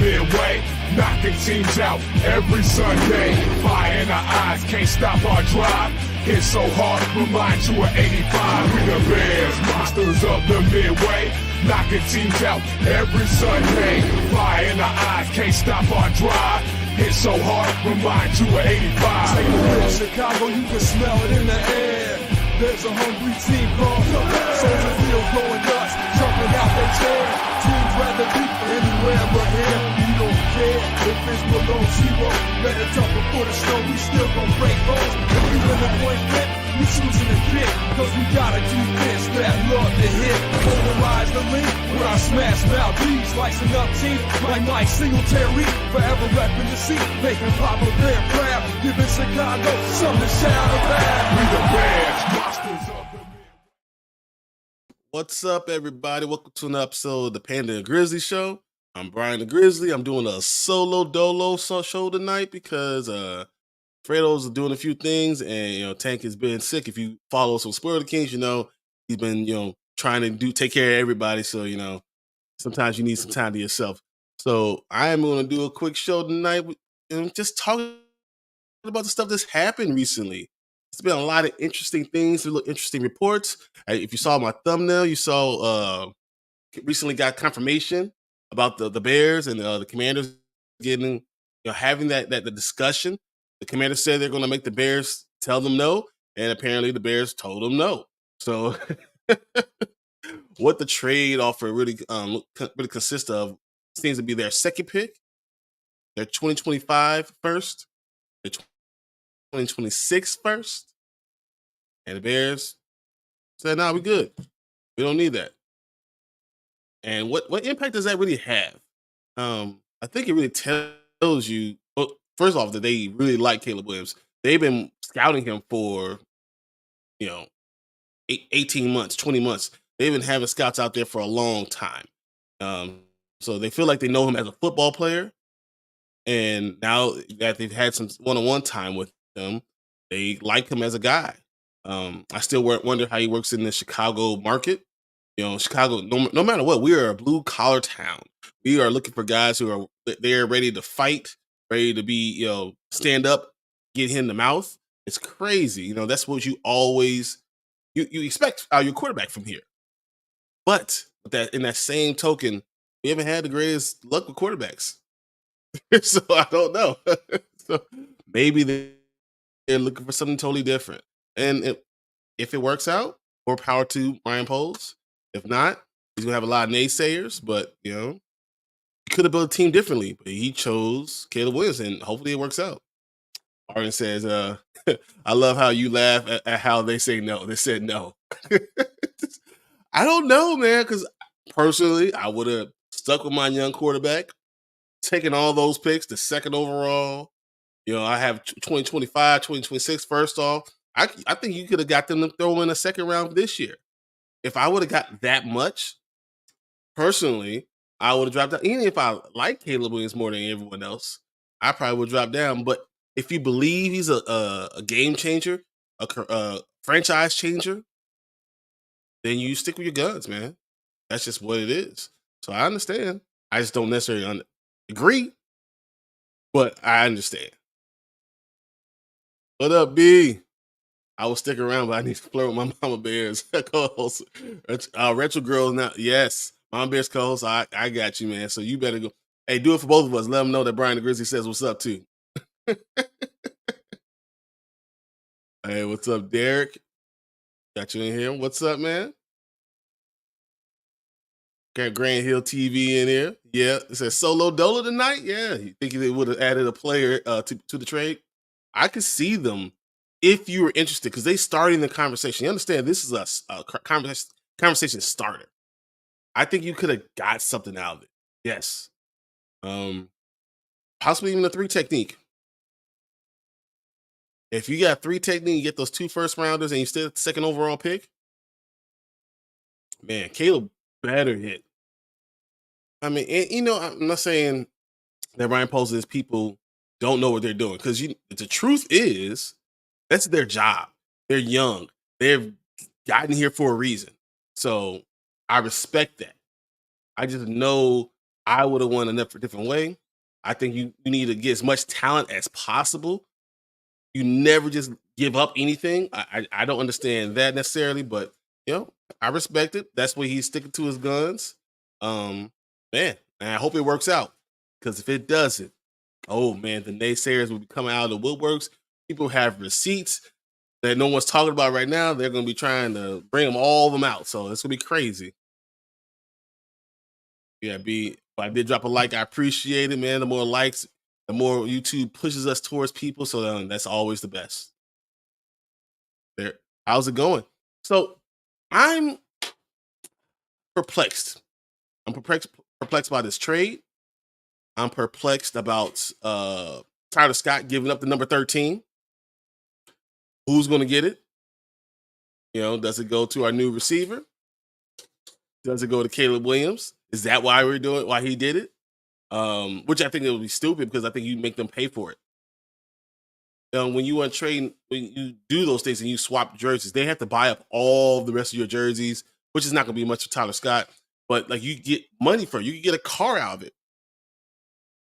midway, knocking teams out every Sunday. Fire in our eyes, can't stop our drive. Hit so hard, remind you of 85. We the Bears, monsters of the midway, knocking teams out every Sunday. Fire in our eyes, can't stop our drive. Hit so hard, remind you of 85. Take a look at Chicago, you can smell it in the air. There's a hungry team called the Soldier Field going nuts, jumping out their chair. Teams rather be anywhere but here. We don't care if it's below zero. Better tougher for the snow, we still gon' break bones. If you in the point fit, we choosing to kick, cause we got a defense that love to hit. Polarize the link with our smash mouth D's, slicing up teams like Mike Singletary. Forever repping the seat, making Papa Bear proud, giving Chicago something to shout about. We the Bears, monsters of the What's up, everybody? Welcome to an episode of the Panda and Grizzly Show. I'm Brian the Grizzly. I'm doing a solo dolo show tonight because Fredo's doing a few things, and Tank has been sick. If you follow some Spoiler Kings, he's been trying to take care of everybody. So sometimes you need some time to yourself. So I am going to do a quick show tonight and just talking about the stuff that's happened recently. It's been a lot of interesting things, interesting reports. If you saw my thumbnail, you saw recently got confirmation about the Bears and the Commanders getting having that discussion. The Commanders said they're going to make the Bears tell them no, and apparently the Bears told them no. So what the trade offer really consists of seems to be their second pick, their 2025 first, their 2026 first, and the Bears said, "No, we're good. We don't need that." And what impact does that really have? I think it really tells you, well, first off, that they really like Caleb Williams. They've been scouting him for 18 months, 20 months. They've been having scouts out there for a long time. So they feel like they know him as a football player. And now that they've had some one-on-one time with him, they like him as a guy. I still wonder how he works in the Chicago market. Chicago, no matter what, we are a blue-collar town. We are looking for guys who are there ready to fight, ready to be, stand up, get hit in the mouth. It's crazy. That's what you always, you expect out of your quarterback from here. But that in that same token, we haven't had the greatest luck with quarterbacks. So I don't know. So maybe they're looking for something totally different. And if it works out, more power to Ryan Poles. If not, he's going to have a lot of naysayers, but, he could have built a team differently, but he chose Caleb Williams, and hopefully it works out. Arden says, I love how you laugh at how they say no. They said no. I don't know, man, because personally, I would have stuck with my young quarterback, taken all those picks, the second overall. I have 2025, 2026 first off. I think you could have got them to throw in a second round this year. If I would have got that much, personally, I would have dropped down. Even if I like Caleb Williams more than everyone else, I probably would drop down. But if you believe he's a game changer, a franchise changer, then you stick with your guns, man. That's just what it is. So I understand. I just don't necessarily agree, but I understand. What up, B? I will stick around, but I need to flirt with my Mama Bears co-host. Retro Girls now. Yes, Mama Bears co-host. I got you, man. So you better go. Hey, do it for both of us. Let them know that Brian the Grizzly says what's up, too. Hey, what's up, Derek? Got you in here. What's up, man? Got Grand Hill TV in here. Yeah, it says solo dolo tonight. Yeah, you think they would have added a player to the trade? I could see them if you were interested, because they started the conversation. You understand, this is a conversation starter. I think you could have got something out of it. Yes. Possibly even a 3 technique. If you got 3 technique, you get those 2 first rounders, and you still have the second overall pick, man, Caleb better hit. I mean, and, I'm not saying that Ryan Poles is people don't know what they're doing, because the truth is, that's their job. They're young. They've gotten here for a reason. So I respect that. I just know I would have won a different way. I think you need to get as much talent as possible. You never just give up anything. I don't understand that necessarily, but I respect it. That's why he's sticking to his guns. Man, and I hope it works out. Because if it doesn't, oh man, the naysayers will be coming out of the woodworks. People have receipts that no one's talking about right now. They're going to be trying to bring them all of them out. So it's going to be crazy. Yeah, B. If I did drop a like, I appreciate it, man. The more likes, the more YouTube pushes us towards people. So that's always the best. There. How's it going? So I'm perplexed. I'm perplexed by this trade. I'm perplexed about Tyler Scott giving up the number 13. Who's going to get it? Does it go to our new receiver? Does it go to Caleb Williams? Is that why why he did it? Which I think it would be stupid because I think you make them pay for it. When you when you do those things and you swap jerseys, they have to buy up all the rest of your jerseys, which is not going to be much for Tyler Scott. But like you get money for it. You can get a car out of it.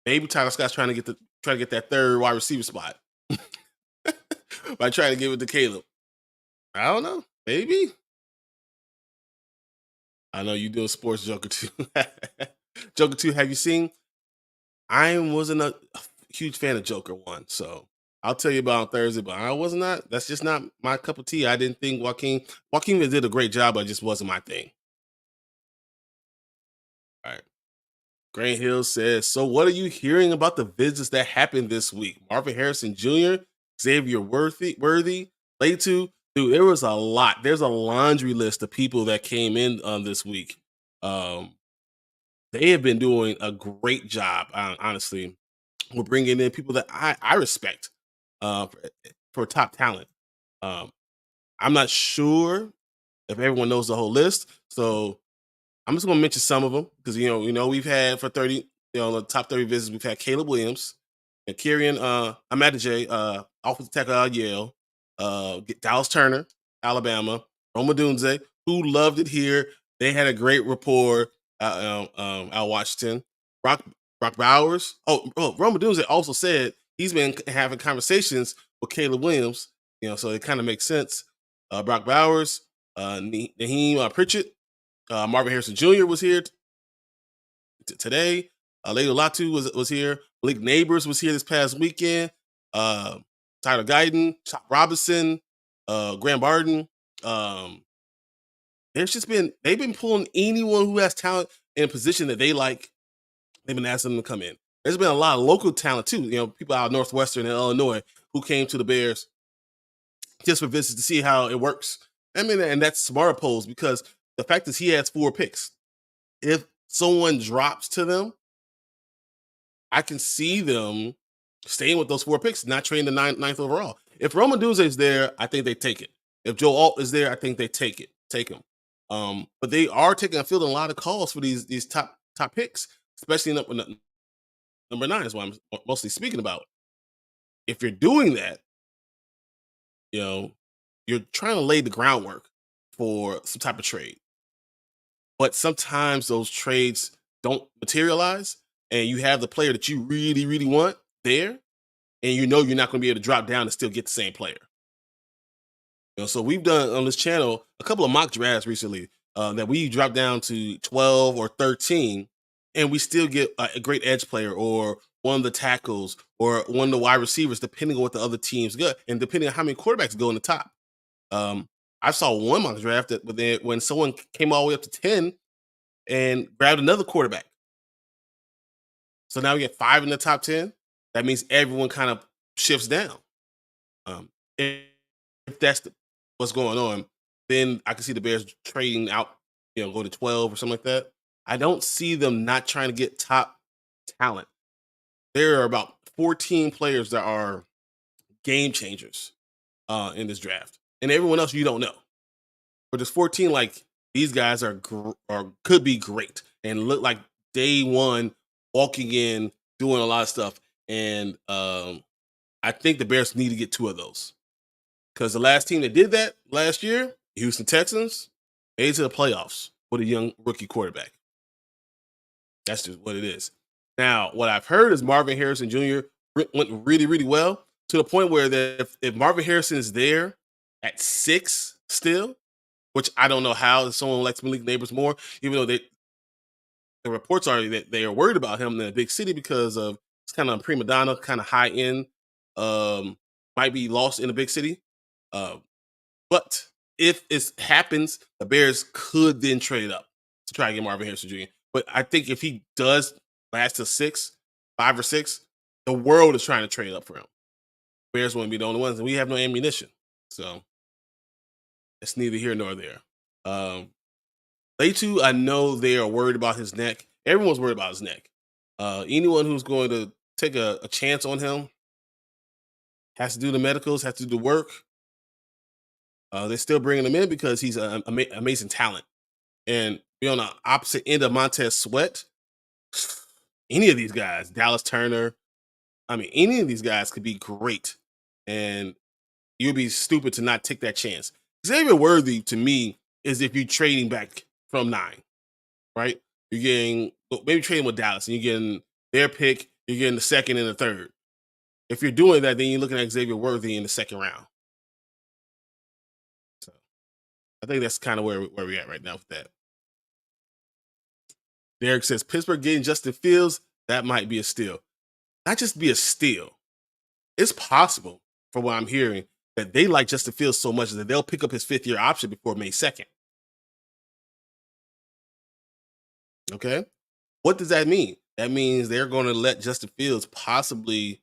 Maybe Tyler Scott's trying to get that third wide receiver spot by trying to give it to Caleb. I don't know. Maybe. I know you doing sports, Joker 2. Joker 2, have you seen? I wasn't a huge fan of Joker 1, so I'll tell you about on Thursday, but I was not. That's just not my cup of tea. I didn't think Joaquin did a great job, but it just wasn't my thing. All right. Grant Hill says, so what are you hearing about the visits that happened this week? Marvin Harrison Jr., Xavier Worthy, Latu. Dude, there was a lot. There's a laundry list of people that came in this week. They have been doing a great job, honestly. We're bringing in people that I respect for top talent. I'm not sure if everyone knows the whole list, so I'm just going to mention some of them because we've had for 30, the top 30 visits, we've had Caleb Williams, and Kyrian Amadije, offensive tackle out of Yale, Dallas Turner, Alabama, Roma Dunze, who loved it here. They had a great rapport out Washington. Brock Bowers. Roma Dunze also said he's been having conversations with Caleb Williams, so it kind of makes sense. Brock Bowers, Naheem Pritchett, Marvin Harrison Jr. was here today. Leo Latu was here. Malik Neighbors was here this past weekend. Tyler Guyton, Chop Robinson, Graham Barden. They've been pulling anyone who has talent in a position that they like. They've been asking them to come in. There's been a lot of local talent too. People out of Northwestern and Illinois who came to the Bears just for visits to see how it works. I mean, and that's smart polls because the fact is he has 4 picks. If someone drops to them, I can see them staying with those 4 picks, not trading the ninth overall. If Roma Dunze is there, I think they take it. If Joe Alt is there, I think they take him. But they are fielding a lot of calls for these top picks, especially number 9 is what I'm mostly speaking about. If you're doing that, you're trying to lay the groundwork for some type of trade. But sometimes those trades don't materialize, and you have the player that you really, really want there, and you're not going to be able to drop down and still get the same player. So we've done on this channel a couple of mock drafts recently that we dropped down to 12 or 13, and we still get a great edge player or one of the tackles or one of the wide receivers, depending on what the other teams get and depending on how many quarterbacks go in the top. I saw one mock draft that when someone came all the way up to 10 and grabbed another quarterback. So now we get 5 in the top 10. That means everyone kind of shifts down. If that's what's going on, then I can see the Bears trading out, go to 12 or something like that. I don't see them not trying to get top talent. There are about 14 players that are game changers in this draft. And everyone else you don't know. But there's 14 like these guys could be great and look like day one walking in, doing a lot of stuff. And I think the Bears need to get 2 of those. Because the last team that did that last year, Houston Texans, made it to the playoffs with a young rookie quarterback. That's just what it is. Now, what I've heard is Marvin Harrison Jr. Went really, really well to the point where if Marvin Harrison is there at 6 still, which I don't know how someone likes Malik Neighbors more, even though the reports are that they are worried about him in a big city because of it's kind of a prima donna, kind of high end, might be lost in a big city. Uh, but if it happens, the Bears could then trade up to try to get Marvin Harrison Jr. But I think if he does last to 5 or 6, the world is trying to trade up for him. Bears wouldn't be the only ones, and we have no ammunition. So it's neither here nor there. Leitu, I know they are worried about his neck. Everyone's worried about his neck. Anyone who's going to take a chance on him has to do the medicals, has to do the work. They're still bringing him in because he's an amazing talent. And be on the opposite end of Montez Sweat, any of these guys, Dallas Turner, any of these guys could be great. And you'd be stupid to not take that chance. Xavier Worthy, to me, is if you're trading back from 9, right? You're getting, maybe trading with Dallas, and you're getting their pick, you're getting the 2nd and the 3rd. If you're doing that, then you're looking at Xavier Worthy in the 2nd round. So I think that's kind of where we're at right now with that. Derek says, Pittsburgh getting Justin Fields, that might be a steal. Not just be a steal. It's possible, from what I'm hearing, that they like Justin Fields so much that they'll pick up his 5th-year option before May 2nd. Okay? What does that mean? That means they're going to let Justin Fields possibly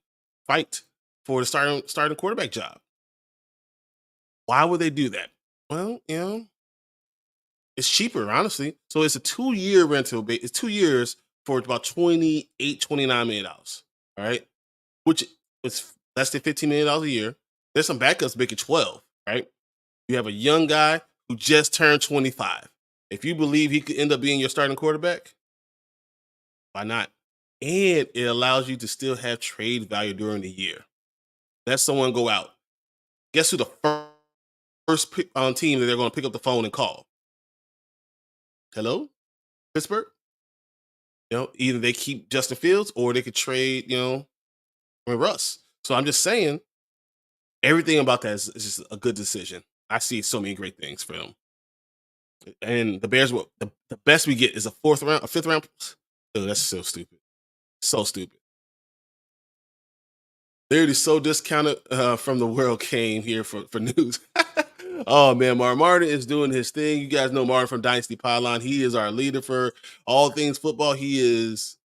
fight for the starting quarterback job. Why would they do that? Well, it's cheaper, honestly. So it's a 2-year rental. It's 2 years for about $28, $29 million. All right? Which is less than $15 million a year. There's some backups making 12, right? You have a young guy who just turned 25. If you believe he could end up being your starting quarterback, why not? And it allows you to still have trade value during the year. Let someone go out. Guess who the first pick on team that they're going to pick up the phone and call? Hello? Pittsburgh? Either they keep Justin Fields or they could trade, with Russ. So I'm just saying, everything about that is just a good decision. I see so many great things for them. And the Bears, the best we get is a 5th round. Oh, that's so stupid. So stupid. Literally so discounted from the world came here for news. Oh, man, Martin is doing his thing. You guys know Martin from Dynasty Pylon. He is our leader for all things football. He is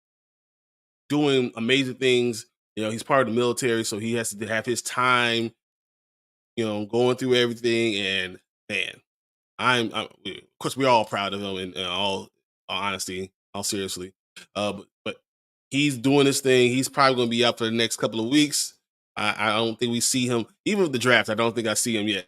doing amazing things. He's part of the military, so he has to have his time, going through everything. And, man, of course, we're all proud of him in all honesty, all seriously. But he's doing his thing. He's probably going to be out for the next couple of weeks. I don't think we see him. Even with the draft, I don't think I see him yet.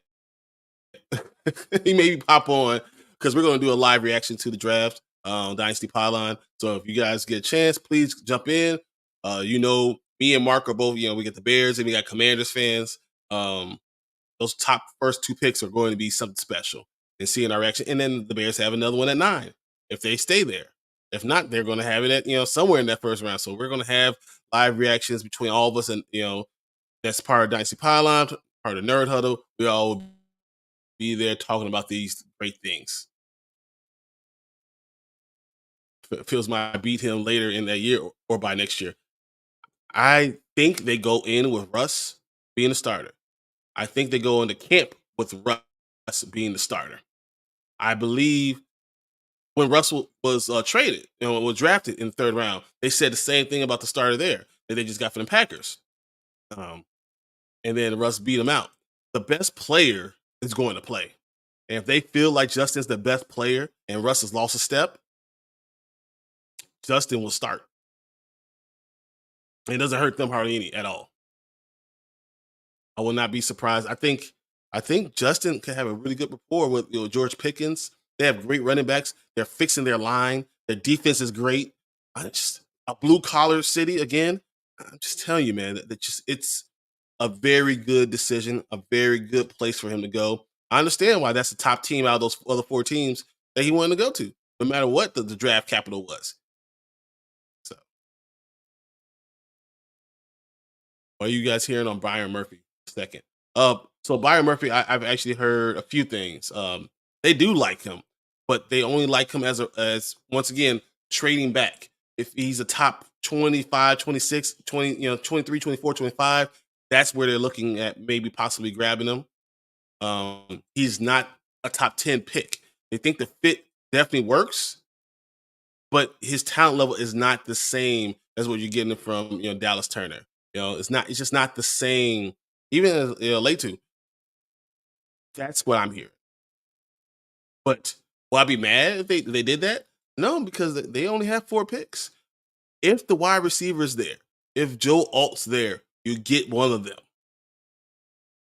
He maybe pop on because we're going to do a live reaction to the draft on Dynasty Pylon. So if you guys get a chance, please jump in. Me and Mark are both, we get the Bears and we got Commanders fans. Those top first 2 picks are going to be something special and seeing our reaction. And then the Bears have another one at 9 if they stay there. If not, they're going to have it at, somewhere in that first round. So we're going to have live reactions between all of us and, that's part of Dynasty Pylon, part of Nerd Huddle. We all will be there talking about these great things. Feels might beat him later in that year or by next year. I think they go in with Russ being the starter. I think they go into camp with Russ being the starter. I believe when Russell was traded, was drafted in the 3rd round, they said the same thing about the starter there that they just got from the Packers. And then Russ beat him out. The best player is going to play. And if they feel like Justin's the best player and Russ has lost a step, Justin will start. It doesn't hurt them hardly any at all. I will not be surprised. I think Justin could have a really good rapport with George Pickens. They have great running backs. They're fixing their line. Their defense is great. A blue collar city again. I'm just telling you, man. It's a very good decision. A very good place for him to go. I understand why that's the top team out of those other 4 teams that he wanted to go to, no matter what the draft capital was. What are you guys hearing on Byron Murphy? Second. So Byron Murphy, I've actually heard a few things. They do like him, but they only like him as once again trading back. If he's a top 25, 26, 20, 23, 24, 25, that's where they're looking at maybe possibly grabbing him. He's not a top 10 pick. They think the fit definitely works, but his talent level is not the same as what you're getting from Dallas Turner. It's just not the same. Even as late two, that's what I'm hearing. But will I be mad if they did that? No, because they only have 4 picks. If the wide receiver is there, if Joe Alt's there, you get one of them.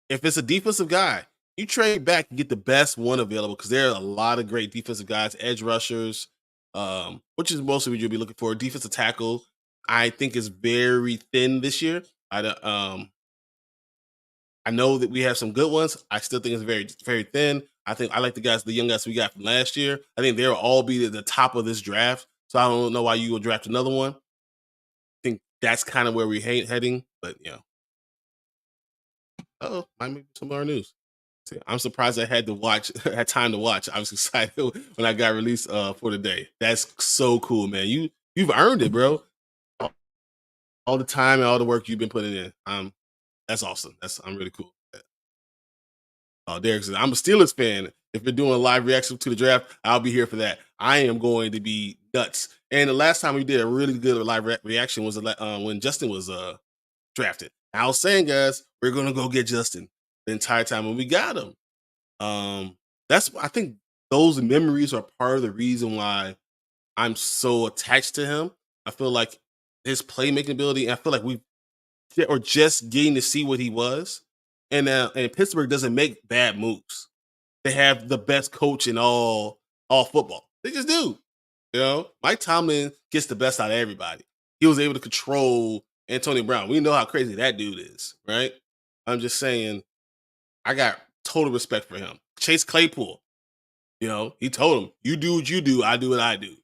If it's a defensive guy, you trade back and get the best one available because there are a lot of great defensive guys, edge rushers, which is mostly what you'll be looking for. Defensive tackle, I think is very thin this year. I know that we have some good ones. I still think it's very, very thin. I like the young guys we got from last year. I think they'll all be at the top of this draft. So I don't know why you will draft another one. I think that's kind of where we're heading. But might be some more news. See, I'm surprised I had time to watch. I was excited when I got released for the day. That's so cool, man. You've earned it, bro. All the time and all the work you've been putting in. That's awesome. I'm really cool. Oh, Derek says, I'm a Steelers fan. If you're doing a live reaction to the draft, I'll be here for that. I am going to be nuts. And the last time we did a really good live reaction was when Justin was drafted. I was saying, guys, we're going to go get Justin the entire time, and we got him. I think those memories are part of the reason why I'm so attached to him. I feel like his playmaking ability, I feel like we are just getting to see what he was. And Pittsburgh doesn't make bad moves. They have the best coach in all football. They just do. Mike Tomlin gets the best out of everybody. He was able to control Antonio Brown. We know how crazy that dude is, right? I'm just saying, I got total respect for him. Chase Claypool, he told him, you do what you do, I do what I do.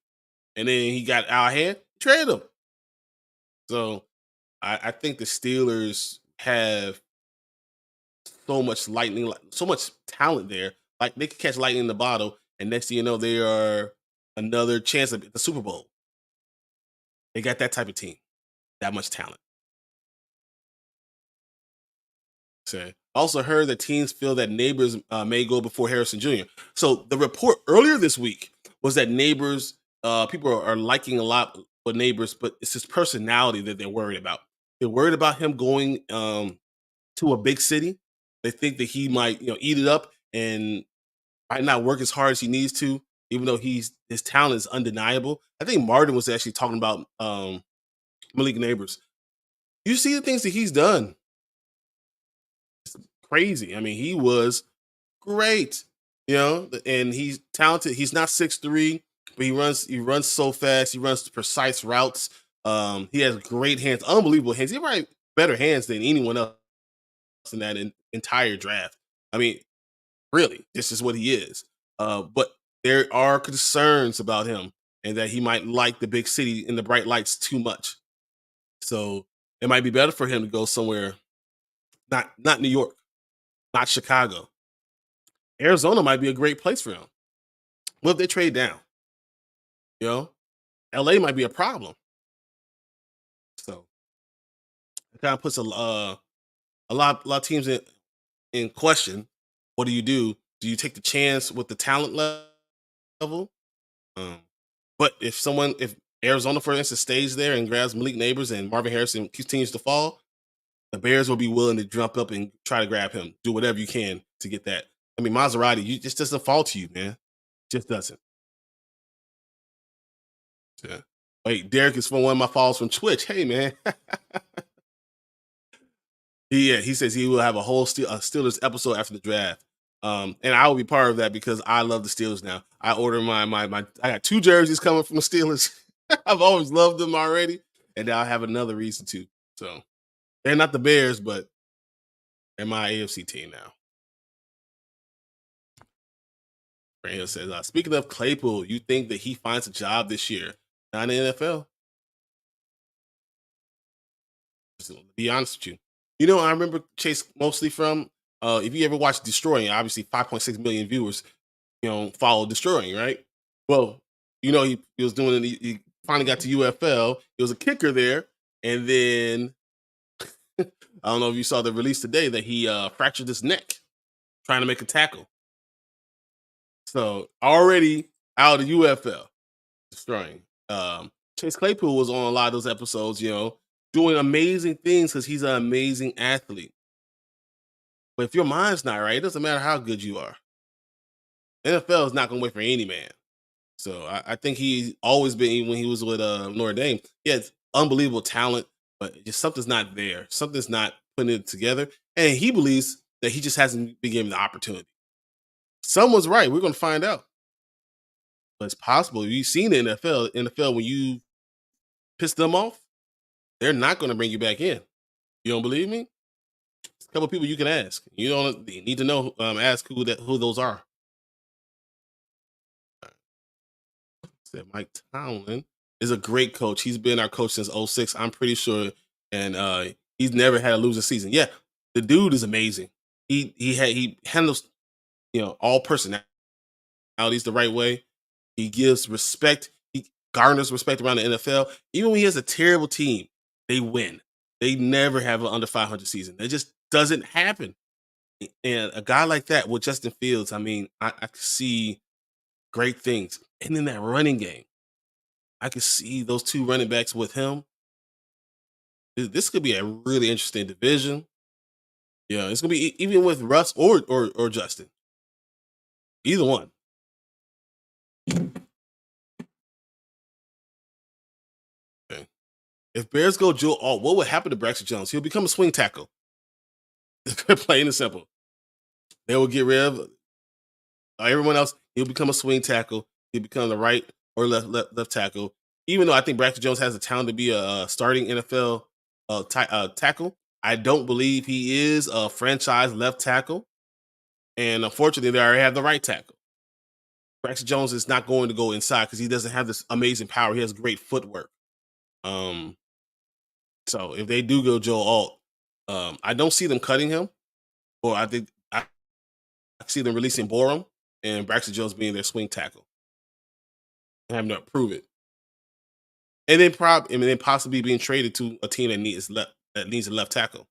And then he got out ahead, trade him. So I think the Steelers have so much talent there. Like they can catch lightning in the bottle, and next thing you know, they are another chance at the Super Bowl. They got that type of team, that much talent. So, also heard that teams feel that Neighbors may go before Harrison Jr. So the report earlier this week was that Neighbors, people are liking a lot with Neighbors, but it's his personality that they're worried about. They're worried about him going to a big city. They think that he might, eat it up and might not work as hard as he needs to, even though his talent is undeniable. I think Martin was actually talking about Malik Neighbors. You see the things that he's done. It's crazy. I mean, he was great, and he's talented. He's not 6'3", but he runs so fast. He runs precise routes. He has great hands, unbelievable hands. He has better hands than anyone else in that entire draft. I mean, really, this is what he is. But there are concerns about him and that he might like the big city and the bright lights too much. So it might be better for him to go somewhere, not New York, not Chicago. Arizona might be a great place for him. What if they trade down? LA might be a problem. So it kind of puts a lot of teams in question. What do? Do you take the chance with the talent level? But if Arizona, for instance, stays there and grabs Malik Neighbors and Marvin Harrison continues to fall, the Bears will be willing to jump up and try to grab him. Do whatever you can to get that. I mean, Maserati, just doesn't fall to you, man. Just doesn't. Yeah. Wait, Derek is from one of my follows from Twitch. Hey, man. He says he will have a whole Steelers episode after the draft. And I will be part of that because I love the Steelers now. I ordered I got 2 jerseys coming from the Steelers. I've always loved them already. And now I have another reason to. So they're not the Bears, but they're my AFC team now. Brandon says, speaking of Claypool, you think that he finds a job this year? Not in the NFL. Just to be honest with you. You know, I remember Chase mostly from if you ever watched Destroying, obviously 5.6 million viewers, follow Destroying, right? Well, he was doing it. He finally got to UFL. He was a kicker there, and then I don't know if you saw the release today that he fractured his neck trying to make a tackle. So already out of UFL, Destroying. Chase Claypool was on a lot of those episodes, doing amazing things because he's an amazing athlete. But if your mind's not right, it doesn't matter how good you are. NFL is not going to wait for any man. So I think he's always been, even when he was with Notre Dame, he has unbelievable talent, but just something's not there. Something's not putting it together. And he believes that he just hasn't been given the opportunity. Someone's right. We're going to find out. But it's possible. You've seen the NFL, when you piss them off, they're not going to bring you back in. You don't believe me? There's a couple people you can ask. You don't need to know. Ask who those are. Said Mike Tomlin is a great coach. He's been our coach since 06, I'm pretty sure, and he's never had a losing season. Yeah, the dude is amazing. He handles all personalities the right way. He gives respect. He garners respect around the NFL. Even when he has a terrible team, they win. They never have an under 500 season. It just doesn't happen. And a guy like that with Justin Fields, I mean, I could see great things. And in that running game, I could see those two running backs with him. This could be a really interesting division. Yeah, it's gonna be even with Russ or Justin. Either one. Okay. If Bears go Joe Alt, what would happen to Braxton Jones? He'll become a swing tackle. Plain and simple. They will get rid of everyone else. He'll become a swing tackle. He'll become the right or left tackle. Even though I think Braxton Jones has the talent to be a starting NFL tackle, I don't believe he is a franchise left tackle. And unfortunately, they already have the right tackle. Braxton Jones is not going to go inside because he doesn't have this amazing power. He has great footwork. So if they do go Joe Alt, I don't see them cutting him. Or I think I see them releasing Borum and Braxton Jones being their swing tackle. And having to prove it. And then possibly being traded to a team that needs a left tackle.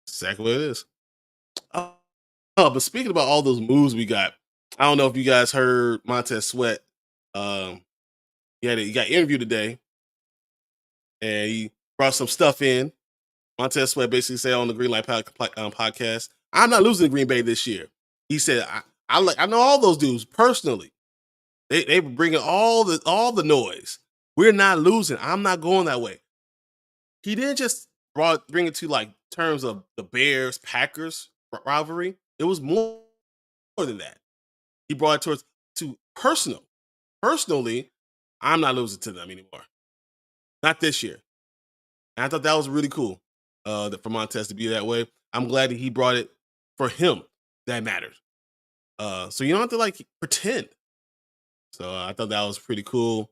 Exactly what it is. But speaking about all those moves we got, I don't know if you guys heard Montez Sweat. He got interviewed today, and he brought some stuff in. Montez Sweat basically said on the Green Light podcast, "I'm not losing to Green Bay this year." He said, "I know all those dudes personally. They were bringing all the noise. We're not losing. I'm not going that way." He didn't just bring it to like terms of the Bears Packers rivalry. It was more than that. He brought it to personal. Personally, I'm not losing to them anymore. Not this year. And I thought that was really cool for Montez to be that way. I'm glad that he brought it for him. That matters. So you don't have to like pretend. So I thought that was pretty cool.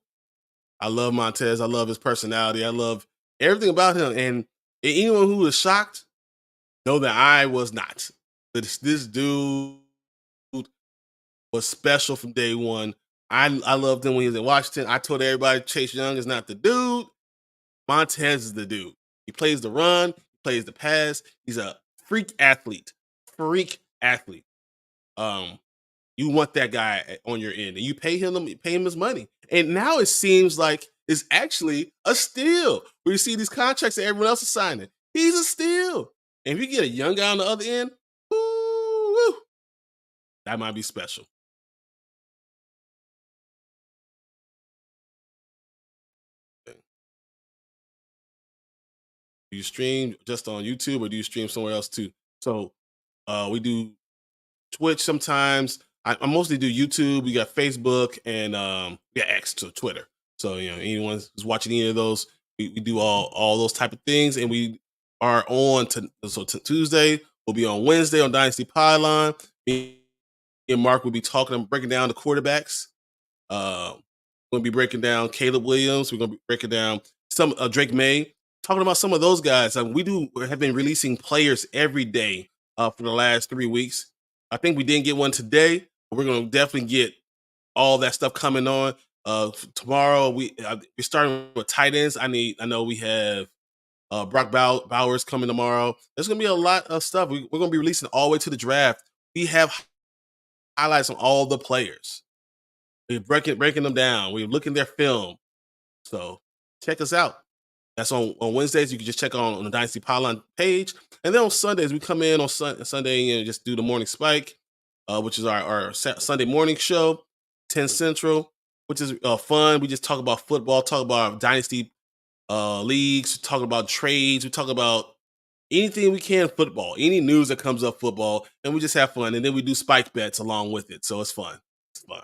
I love Montez. I love his personality. I love everything about him. And anyone who was shocked, know that I was not. This dude was special from day one. I loved him when he was in Washington. I told everybody Chase Young is not the dude. Montez is the dude. He plays the run. He plays the pass. He's a freak athlete. You want that guy on your end, and you pay him his money. And now it seems like it's actually a steal. Where you see these contracts that everyone else is signing. He's a steal. And if you get a young guy on the other end, woo, that might be special. Do you stream just on YouTube or do you stream somewhere else too? So we do Twitch sometimes. I mostly do YouTube. We got Facebook and X, so Twitter. So anyone who's watching any of those, we do all those type of things, and we are on Tuesday. We'll be on Wednesday on Dynasty Pylon. Me and Mark will be breaking down the quarterbacks. We're gonna be breaking down Caleb Williams. We're gonna be breaking down some Drake May. talking about some of those guys, we have been releasing players every day for the last 3 weeks. I think we didn't get one today, but we're going to definitely get all that stuff coming on. Tomorrow we're starting with tight ends. I know we have Brock Bowers coming tomorrow. There's gonna be a lot of stuff. We're gonna be releasing all the way to the draft. We have highlights on all the players. We're breaking them down. We're looking their film. So check us out. That's on Wednesdays. You can just check on the Dynasty Pylon page. And then on Sundays, we come in on Sunday and just do the Morning Spike, which is our Sunday morning show, 10 Central, which is fun. We just talk about football, talk about Dynasty leagues, talk about trades, we talk about anything we can football, any news that comes up football, and we just have fun. And then we do spike bets along with it. So it's fun. It's fun.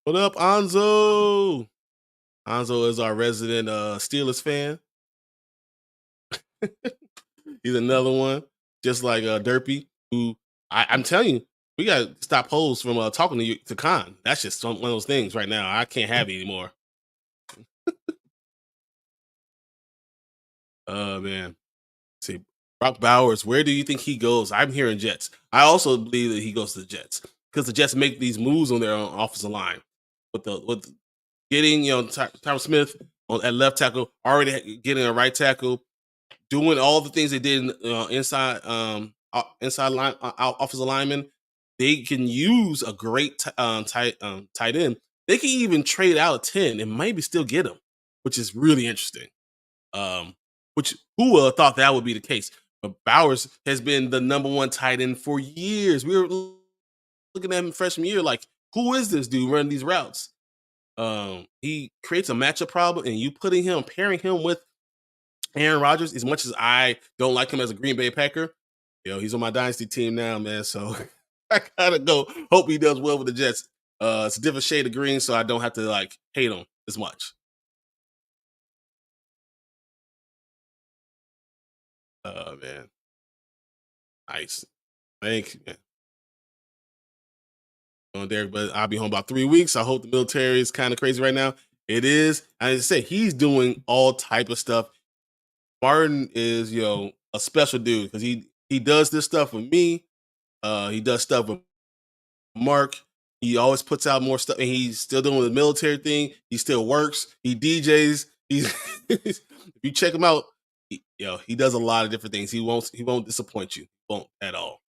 What up, Anzo? Anzo is our resident Steelers fan. He's another one, just like Derpy, who I'm telling you, we got to stop hoes from talking to you to Khan. That's just one of those things right now. I can't have it anymore. Oh man. See, Brock Bowers, where do you think he goes? I'm hearing Jets. I also believe that he goes to the Jets because the Jets make these moves on their own offensive line with getting Tyron Smith at left tackle, already getting a right tackle, doing all the things they did inside line offensive lineman. They can use a great tight end. They can even trade out a 10 and maybe still get him, which is really interesting. Which who would have thought that would be the case? But Bowers has been the number one tight end for years. We were looking at him freshman year, like, who is this dude running these routes? He creates a matchup problem, and you pairing him with Aaron Rodgers. As much as I don't like him as a Green Bay Packer, he's on my dynasty team now, man. So I gotta go. Hope he does well with the Jets. It's a different shade of green, so I don't have to hate him as much. Oh man, nice. Thank you, man. On there, but I'll be home about 3 weeks. I hope the military is kind of crazy right now. It is. As I say, he's doing all type of stuff. Martin is, a special dude because he does this stuff with me. He does stuff with Mark. He always puts out more stuff, and he's still doing the military thing. He still works. He DJs. If you check him out, he does a lot of different things. He won't disappoint you. Won't at all.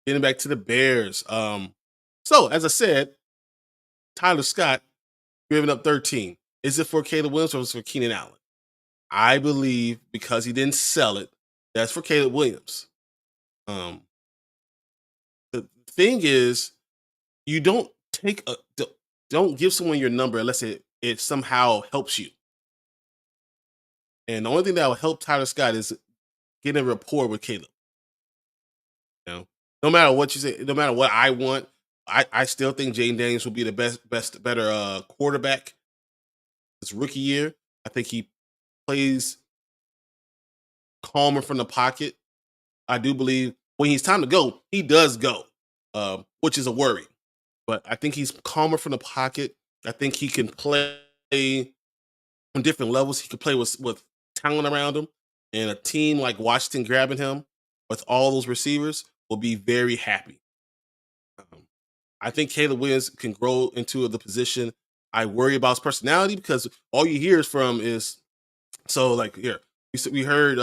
Getting back to the Bears. So as I said, Tyler Scott giving up 13. Is it for Caleb Williams or is it for Keenan Allen? I believe because he didn't sell it, that's for Caleb Williams. The thing is, you don't don't give someone your number unless it somehow helps you. And the only thing that will help Tyler Scott is getting a rapport with Caleb. No matter what you say, no matter what I want, I still think Jaden Daniels will be the better quarterback this rookie year. I think he plays calmer from the pocket. I do believe when he's time to go, he does go, which is a worry. But I think he's calmer from the pocket. I think he can play on different levels. He can play with talent around him. And a team like Washington grabbing him with all those receivers will be very happy. I think Caleb Williams can grow into the position. I worry about his personality because all you hear is here. We heard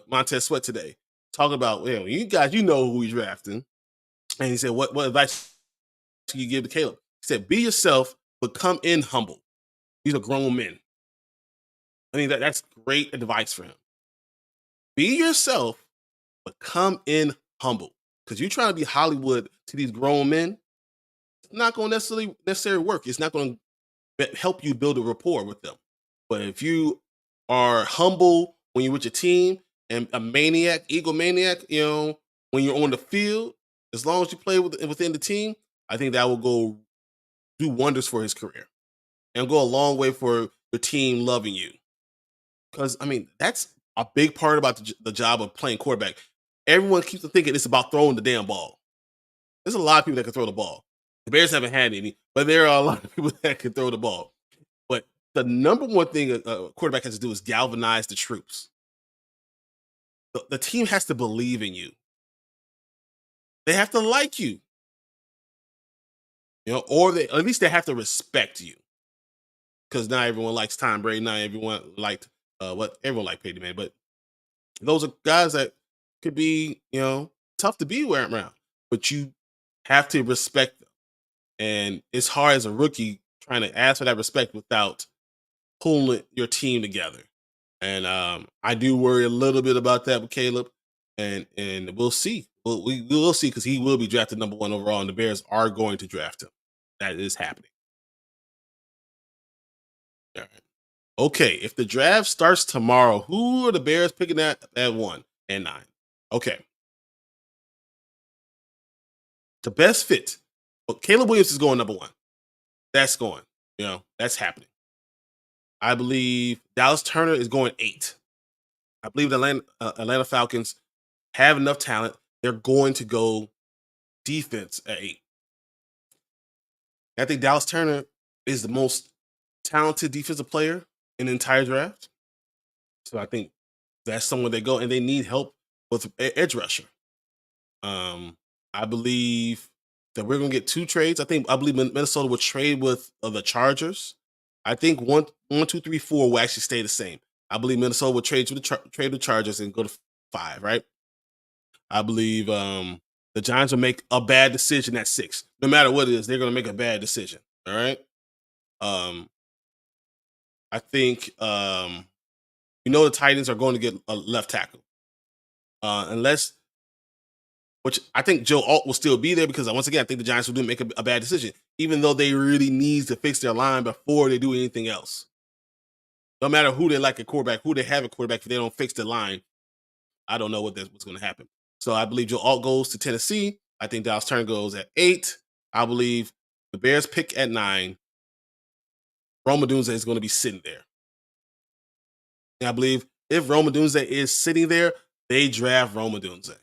Montez Sweat today talking about, you guys, who he's drafting. And he said, what advice do you give to Caleb? He said, be yourself, but come in humble. These are grown men. I mean, that's great advice for him. Be yourself, but come in humble. Because you're trying to be Hollywood to these grown men, it's not going to necessarily work. It's not going to help you build a rapport with them. But if you are humble when you're with your team and a egomaniac, when you're on the field, as long as you play within the team, I think that will go do wonders for his career and go a long way for the team loving you. Because, that's a big part about the job of playing quarterback. Everyone keeps thinking it's about throwing the damn ball. There's a lot of people that can throw the ball. The Bears haven't had any, but there are a lot of people that can throw the ball. the number one thing a quarterback has to do is galvanize the troops. The team has to believe in you. They have to like you, or at least they have to respect you. Because not everyone likes Tom Brady, not everyone liked what everyone liked Peyton Manning, but those are guys that could be, tough to be around. But you have to respect them, and it's hard as a rookie trying to ask for that respect without pulling your team together. And I do worry a little bit about that with Caleb, and we'll see. We will see because he will be drafted number 1 overall, and the Bears are going to draft him. That is happening. All right. Okay, if the draft starts tomorrow, who are the Bears picking at 1 and 9? Okay. The best fit. Well, Caleb Williams is going number 1. That's going. That's happening. I believe Dallas Turner is going 8. I believe the Atlanta Falcons have enough talent. They're going to go defense at 8. I think Dallas Turner is the most talented defensive player in the entire draft. So I think that's someone they go, and they need help with edge rusher. I believe that we're going to get 2 trades. I believe Minnesota will trade with the Chargers. I think 1, 2, 3, 4 will actually stay the same. I believe Minnesota will trade with the Chargers and go to 5, right? I believe the Giants will make a bad decision at 6. No matter what it is, they're going to make a bad decision. All right. I think the Titans are going to get a left tackle, which I think Joe Alt will still be there because once again I think the Giants will make a bad decision, even though they really need to fix their line before they do anything else. No matter who they like a quarterback, who they have a quarterback, if they don't fix the line, I don't know what's going to happen. So I believe Joe Alt goes to Tennessee. I think Dallas Turner goes at 8. I believe the Bears pick at 9. Rome Odunze is going to be sitting there. And I believe if Rome Odunze is sitting there, they draft Rome Odunze.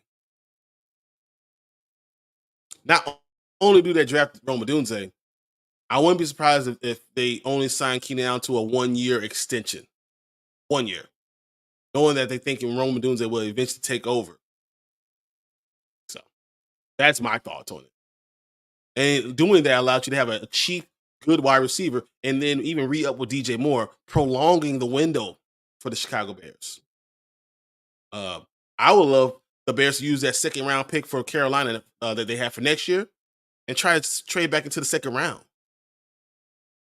Not only do they draft Rome Odunze, I wouldn't be surprised if they only sign Keenan Allen to a 1-year extension. 1 year. Knowing that they think Rome Odunze will eventually take over. So that's my thoughts on it. And doing that allows you to have a cheap, good wide receiver, and then even re-up with DJ Moore, prolonging the window for the Chicago Bears. I would love the Bears to use that 2nd-round pick for Carolina that they have for next year and try to trade back into the 2nd round.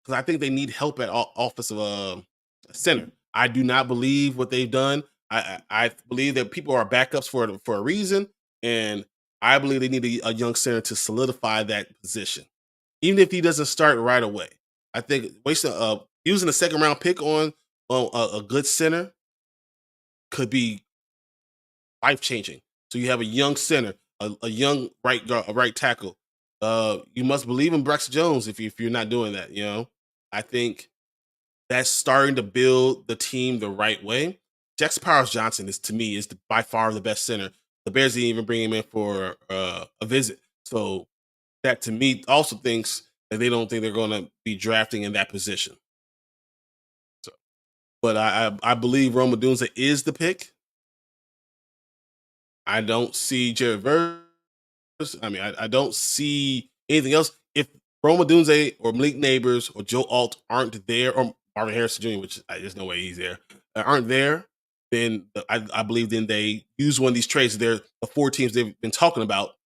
Because I think they need help at offensive center. I do not believe what they've done. I believe that people are backups for a reason, and I believe they need a young center to solidify that position. Even if he doesn't start right away. I think using a 2nd-round pick on a good center could be life-changing. So you have a young center, a young right tackle. You must believe in Braxton Jones if you're not doing that. I think that's starting to build the team the right way. Jackson Powers Johnson to me is by far the best center. The Bears didn't even bring him in for a visit. So that to me also thinks that they don't think they're going to be drafting in that position. So, but I believe Rome Odunze is the pick. I don't see Jared Verse. I don't see anything else. If Rome Odunze or Malik Neighbors or Joe Alt aren't there, or Marvin Harrison Jr., which there's no way he's there, aren't there, then I believe then they use one of these trades. They're the 4 teams they've been talking about.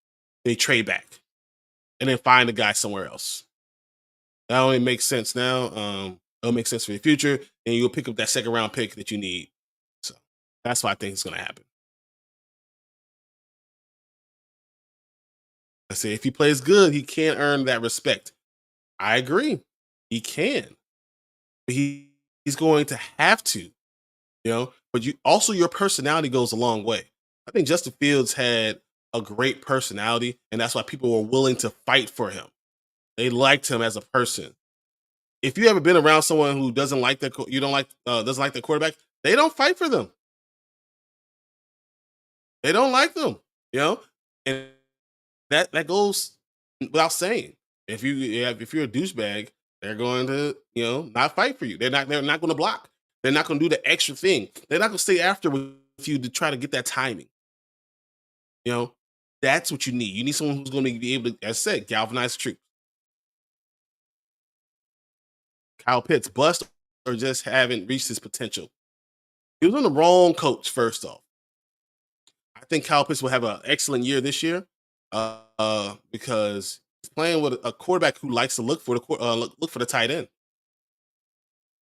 They trade back and then find a guy somewhere else. That only makes sense now. It'll make sense for the future, and you'll pick up that 2nd-round pick that you need. So that's what I think is going to happen. I say if he plays good, he can earn that respect. I agree. He can. But he's going to have to, But your personality goes a long way. I think Justin Fields had a great personality, and that's why people were willing to fight for him. They liked him as a person. If you ever been around someone who doesn't like the quarterback, they don't fight for them. They don't like them, and that goes without saying. If you're a douchebag, They're going to, not fight for you. They're not going to block. They're not going to do the extra thing. They're not going to stay after with you to try to get that timing. You know, that's what you need. You need someone who's going to be able to, as I said, galvanize the troops. Kyle Pitts bust or just haven't reached his potential. He was on the wrong coach, first off. I think Kyle Pitts will have an excellent year this year because he's playing with a quarterback who likes to look for the tight end.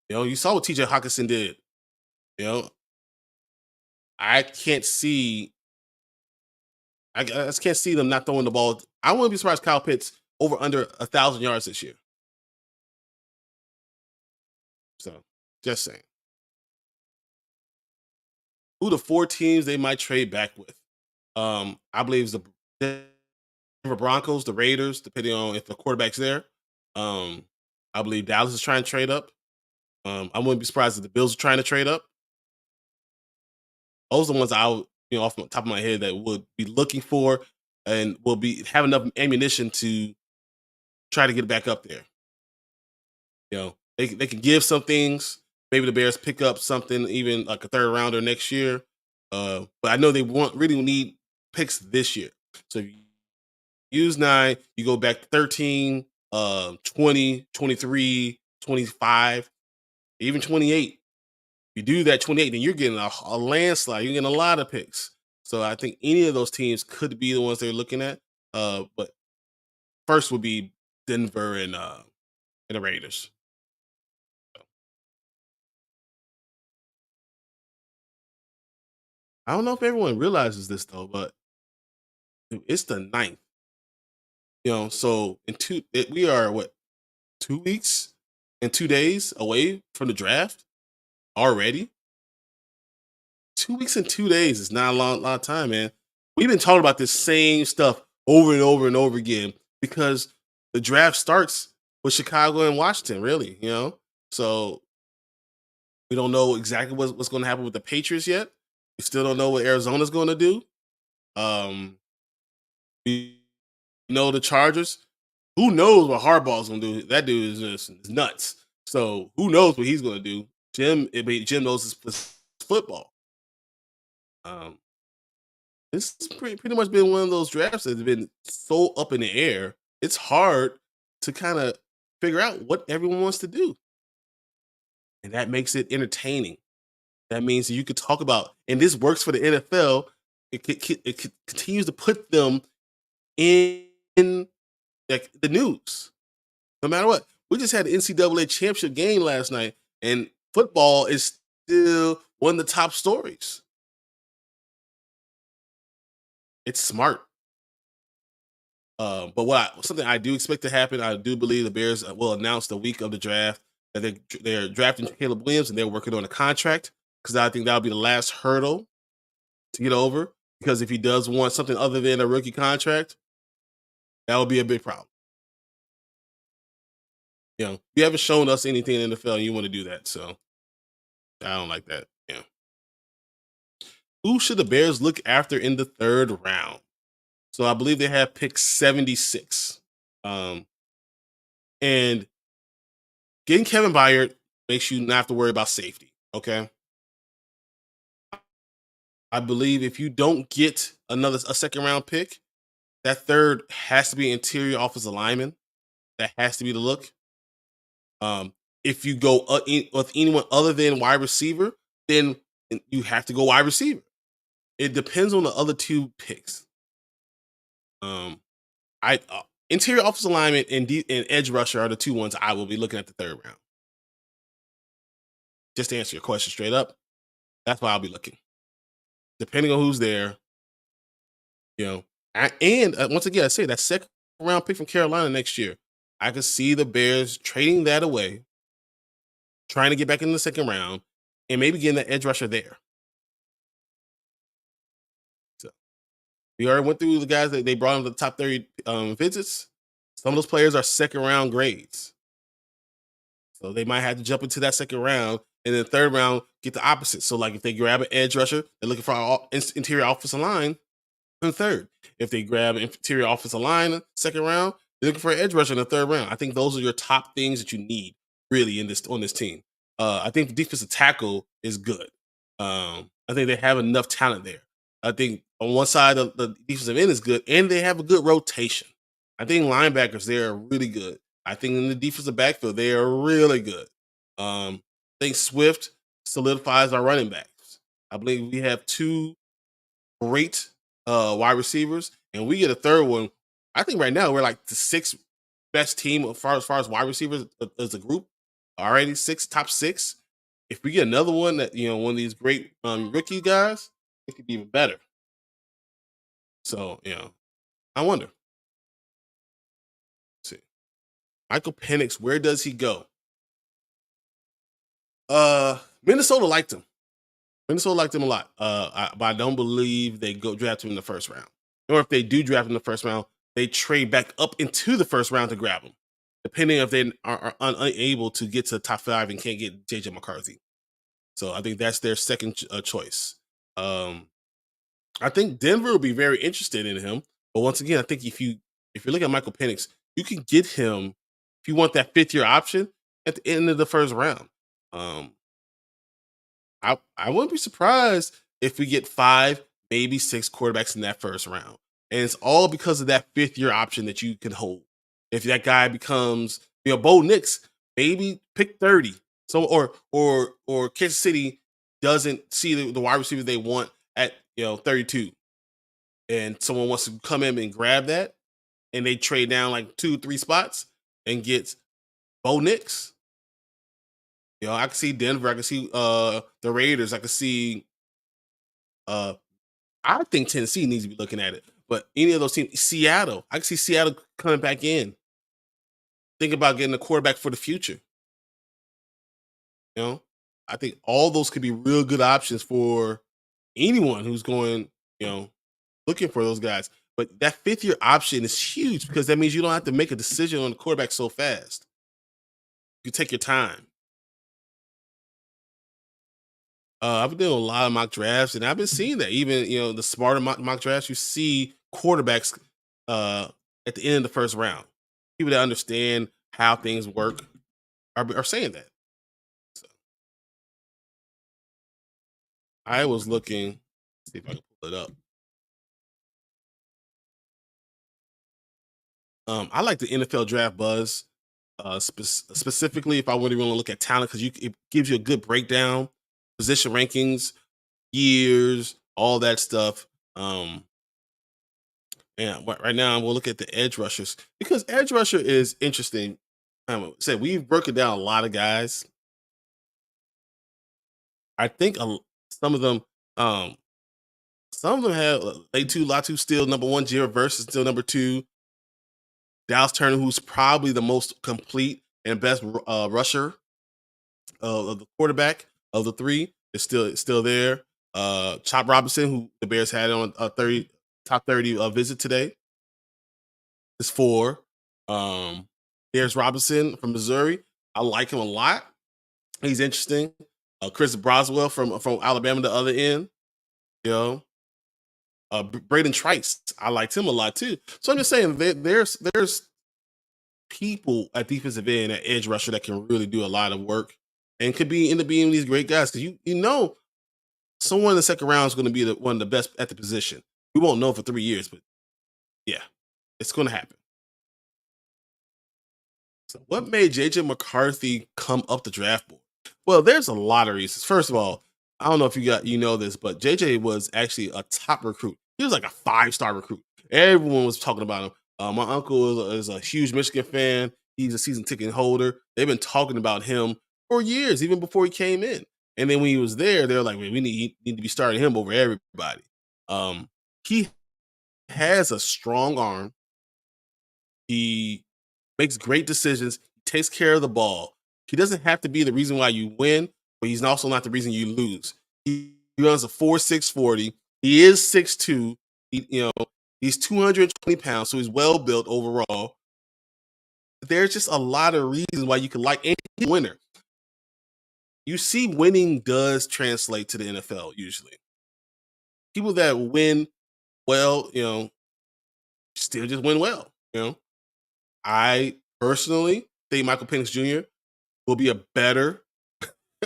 You saw what TJ Hawkinson did. I can't see. I just can't see them not throwing the ball. I wouldn't be surprised Kyle Pitts over under 1,000 yards this year. So, just saying. Who the 4 teams they might trade back with? I believe it's the Denver Broncos, the Raiders, depending on if the quarterback's there. I believe Dallas is trying to trade up. I wouldn't be surprised if the Bills are trying to trade up. Those are the ones I would, off the top of my head that would be looking for and will be have enough ammunition to try to get back up there. They can give some things. Maybe the Bears pick up something, even like a 3rd rounder next year. But I know they really need picks this year. So if you use 9, you go back 13, 20, 23, 25, even 28. If you do that 28, then you're getting a landslide. You're getting a lot of picks. So I think any of those teams could be the ones they're looking at. But first would be Denver and the Raiders. I don't know if everyone realizes this though, but it's the 9th. So we are 2 weeks and 2 days away from the draft already. 2 weeks and 2 days is not a lot of time, man. We've been talking about this same stuff over and over and over again because the draft starts with Chicago and Washington, really, So we don't know exactly what's going to happen with the Patriots yet. We still don't know what Arizona's going to do. We know the Chargers. Who knows what Harbaugh's going to do? That dude is just nuts. So who knows what he's going to do? Jim knows his football. This has pretty much been one of those drafts that's been so up in the air. It's hard to kind of figure out what everyone wants to do. And that makes it entertaining. That means that you could talk about, and this works for the NFL. It continues to put them in like the news, no matter what. We just had the NCAA championship game last night, and football is still one of the top stories. It's smart. But something I do expect to happen, I do believe the Bears will announce the week of the draft that they're drafting Caleb Williams and they're working on a contract, because I think that'll be the last hurdle to get over. Because if he does want something other than a rookie contract, that would be a big problem. You haven't shown us anything in the NFL and you want to do that. So I don't like that. Yeah. Who should the Bears look after in the 3rd round? So I believe they have pick 76. And getting Kevin Byard makes you not have to worry about safety. Okay. I believe if you don't get a 2nd round pick, that 3rd has to be interior offensive lineman. That has to be the look. If you go with anyone other than wide receiver, then you have to go wide receiver. It depends on the other 2 picks. Interior offensive lineman and edge rusher are the 2 ones I will be looking at the 3rd round. Just to answer your question straight up, that's why I'll be looking. Depending on who's there, and once again, I say that 2nd round pick from Carolina next year, I could see the Bears trading that away, trying to get back in the 2nd round, and maybe getting that edge rusher there. So we already went through the guys that they brought into the top 30 visits. Some of those players are 2nd round grades. So they might have to jump into that 2nd round, and then the 3rd round get the opposite. So like if they grab an edge rusher, they're looking for an interior offensive line in 3rd. If they grab an interior offensive line 2nd round, You're looking for an edge rusher in the third round. I think those are your top things that you need really on this team. I think the defensive tackle is good. I think they have enough talent there. I think on one side the defensive end is good, and they have a good rotation. I think linebackers they are really good. I think in the defensive backfield they are really good. I think Swift solidifies our running backs. I believe we have two great wide receivers, and we get a third one. I think right now we're like the sixth best team as far as wide receivers as a group. Already top six. If we get another one that one of these great rookie guys, it could be even better. So I wonder. Let's see, Michael Penix, where does he go? Minnesota liked him. Minnesota liked him a lot. But I don't believe they go draft him in the first round. Or if they do draft him in the first round, they trade back up into the first round to grab him, depending if they are unable to get to the top 5 and can't get JJ McCarthy. So I think that's their second choice. I think Denver will be very interested in him. But once again, I think if you look at Michael Penix, you can get him if you want that 5th-year option at the end of the first round. I wouldn't be surprised if we get 5, maybe 6 quarterbacks in that first round. And it's all because of that 5th-year option that you can hold. If that guy becomes, Bo Nix, maybe pick 30. So or Kansas City doesn't see the wide receiver they want at 32. And someone wants to come in and grab that, and they trade down like 2-3 spots and get Bo Nix. I can see Denver. I can see the Raiders. I can see. I think Tennessee needs to be looking at it, but any of those teams, Seattle, I can see Seattle coming back in. Think about getting a quarterback for the future. I think all those could be real good options for anyone who's going, looking for those guys. But that 5th-year option is huge because that means you don't have to make a decision on the quarterback so fast. You take your time. I've been doing a lot of mock drafts, and I've been seeing that. Even the smarter mock drafts, you see quarterbacks at the end of the first round. People that understand how things work are saying that. So, I was looking. Let's see if I can pull it up. I like the NFL draft buzz, specifically if I want to really look at talent because it gives you a good breakdown, position rankings, years, all that stuff. And right now I'm gonna look at the edge rushers because edge rusher is interesting. We've broken down a lot of guys. I think some of them have Latu still number 1, Jared Verse is still number 2. Dallas Turner, who's probably the most complete and best rusher of the quarterback of the 3, is still there. Chop Robinson, who the Bears had on a top 30 visit today, is 4. There's Robinson from Missouri. I like him a lot. He's interesting. Chris Broswell from Alabama, the other end. Braden Trice, I liked him a lot too. So I'm just saying there's people at defensive end at edge rusher that can really do a lot of work and could end up being these great guys because someone in the second round is going to be one of the best at the position. We won't know for 3 years, but yeah, it's going to happen. So what made JJ McCarthy come up the draft board? Well, there's a lot of reasons. First of all, I don't know if you know this, but JJ was actually a top recruit. He was like a 5-star recruit. Everyone was talking about him. My uncle is a huge Michigan fan. He's a season ticket holder. They've been talking about him for years, even before he came in. And then when he was there, they were like, "Man, we need to be starting him over everybody." He has a strong arm. He makes great decisions. He takes care of the ball. He doesn't have to be the reason why you win, but he's also not the reason you lose. He runs a 4.6 40. He is 6'2". He's 220 pounds, so he's well built overall. There's just a lot of reasons why you can like any winner. You see, winning does translate to the NFL usually. People that win well, still just win well. I personally think Michael Penix Jr. will be a better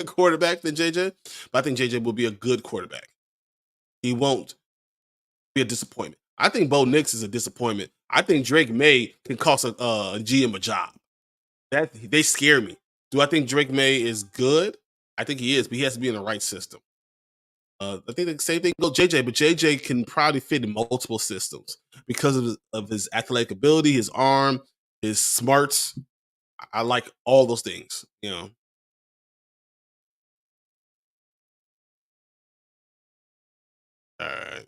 quarterback than JJ, but I think JJ will be a good quarterback. He won't be a disappointment. I think Bo Nix is a disappointment. I think Drake May can cost a GM a job. That they scare me. Do I think Drake May is good? I think he is, but he has to be in the right system. I think the same thing goes JJ, but JJ can probably fit in multiple systems because of his athletic ability, his arm, his smarts. I like all those things, you know. All right.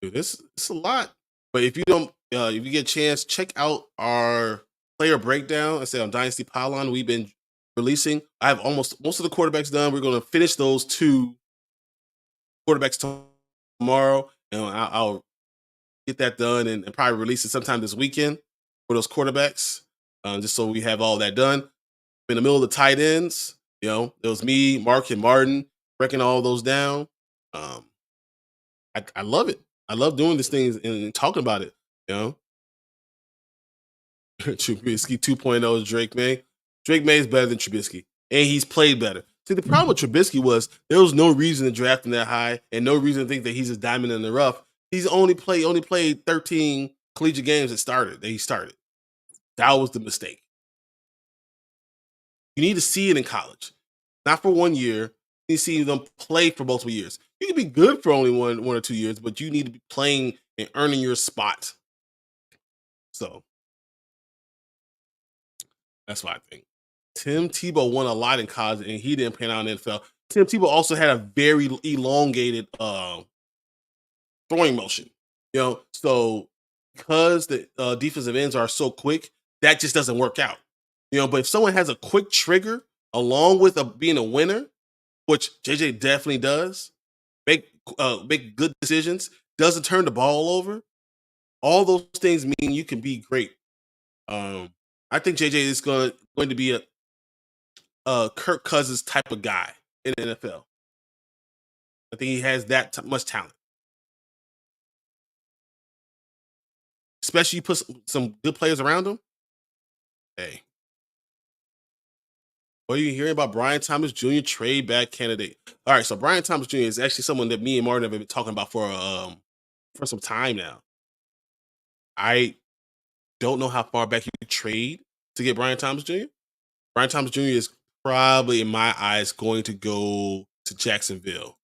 Dude, this it's a lot. But if you don't, if you get a chance, check out our player breakdown. I said on Dynasty Pylon, we've been releasing. I have almost most of the quarterbacks done. We're going to finish those 2 quarterbacks tomorrow, and I'll get that done and probably release it sometime this weekend for those quarterbacks, just so we have all that done. In the middle of the tight ends, you know, it was me, Mark, and Martin breaking all those down. I love it. I love doing these things and talking about it, you know. Trubisky 2.0 is Drake May. Drake May is better than Trubisky, and he's played better. See, the problem with Trubisky was there was no reason to draft him that high and no reason to think that he's a diamond in the rough. He's only played 13 collegiate games that he started. That was the mistake. You need to see it in college, not for 1 year. You see them play for multiple years. You can be good for only one or 2 years, but you need to be playing and earning your spot. So that's what I think. Tim Tebow won a lot in college, and he didn't pan out in the NFL. Tim Tebow also had a very elongated throwing motion, you know. So because the defensive ends are so quick, that just doesn't work out, you know. But if someone has a quick trigger along with being a winner, which JJ definitely does, make good decisions, doesn't turn the ball over, all those things mean you can be great. I think JJ is going to be a Kirk Cousins type of guy in the NFL. I think he has that much talent. Especially you put some good players around him. Hey. What are you hearing about Brian Thomas Jr. trade back candidate? All right, so Brian Thomas Jr. is actually someone that me and Martin have been talking about for some time now. I don't know how far back you could trade to get Brian Thomas Jr. Brian Thomas Jr. is probably, in my eyes, going to go to Jacksonville.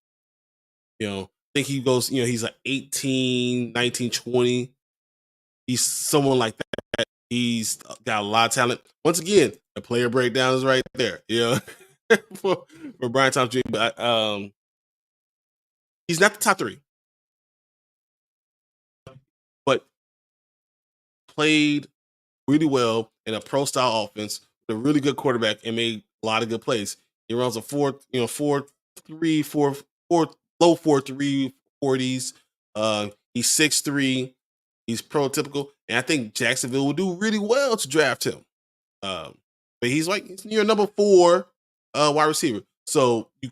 You know, I think he goes, you know, he's like 18, 19, 20. He's someone like that. He's got a lot of talent. Once again, the player breakdown is right there, you know, for Brian Thomas Jr. But he's not the top 3. But played really well in a pro style offense with a really good quarterback and made a lot of good plays. He runs a 4.3, low 4.3 40s. He's 6'3". He's prototypical, and I think Jacksonville will do really well to draft him. But he's near number 4 wide receiver. So you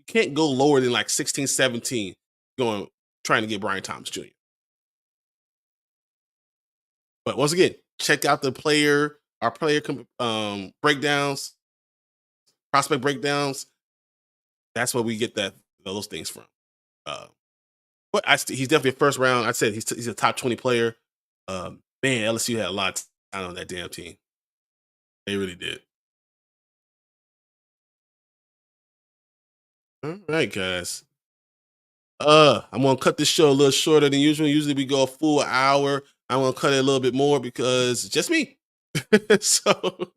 can't go lower than like 16, 17 trying to get Brian Thomas Jr. But once again, check out our player breakdowns, prospect breakdowns. That's where we get those things from. But he's definitely a first round. I said he's a top 20 player. Man, LSU had a lot of talent on that damn team. They really did. All right, guys. I'm gonna cut this show a little shorter than usual. Usually we go a full hour. I'm gonna cut it a little bit more because it's just me. So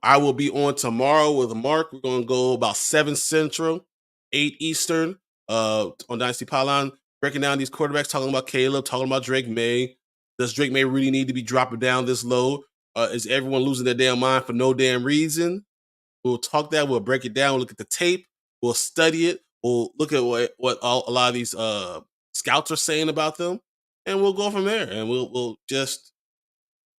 I will be on tomorrow with Mark. We're gonna go about 7 Central, 8 Eastern, on Dynasty Pylon, breaking down these quarterbacks, talking about Caleb, talking about Drake May. Does Drake May really need to be dropping down this low? Is everyone losing their damn mind for no damn reason? We'll talk that. We'll break it down. We'll look at the tape. We'll study it. We'll look at what a lot of these scouts are saying about them, and we'll go from there. And we'll just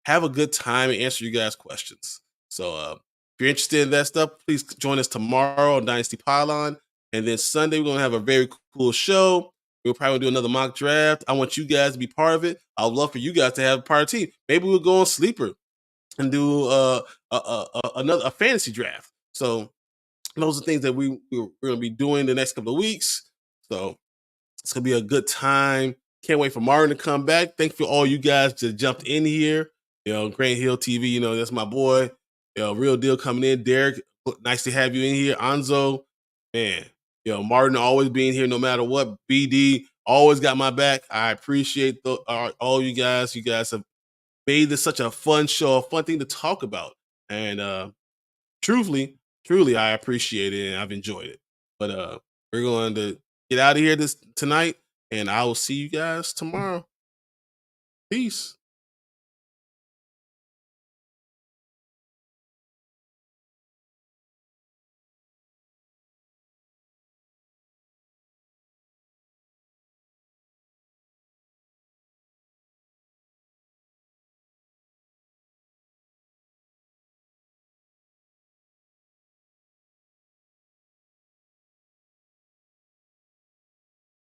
have a good time and answer you guys' questions. So if you're interested in that stuff, please join us tomorrow on Dynasty Pylon. And then Sunday, we're going to have a very cool show. We'll probably do another mock draft. I want you guys to be part of it. I would love for you guys to have a part of the team. Maybe we'll go on Sleeper and do a fantasy draft. So those are things that we're going to be doing the next couple of weeks. So it's going to be a good time. Can't wait for Martin to come back. Thank you for all you guys that jumped in here. Grant Hill TV, that's my boy. Real Deal coming in. Derek, nice to have you in here. Anzo, man. Martin always being here no matter what. BD always got my back. I appreciate all you guys. You guys have made this such a fun show, a fun thing to talk about. And truly, I appreciate it and I've enjoyed it. But we're going to get out of here tonight, and I will see you guys tomorrow. Peace.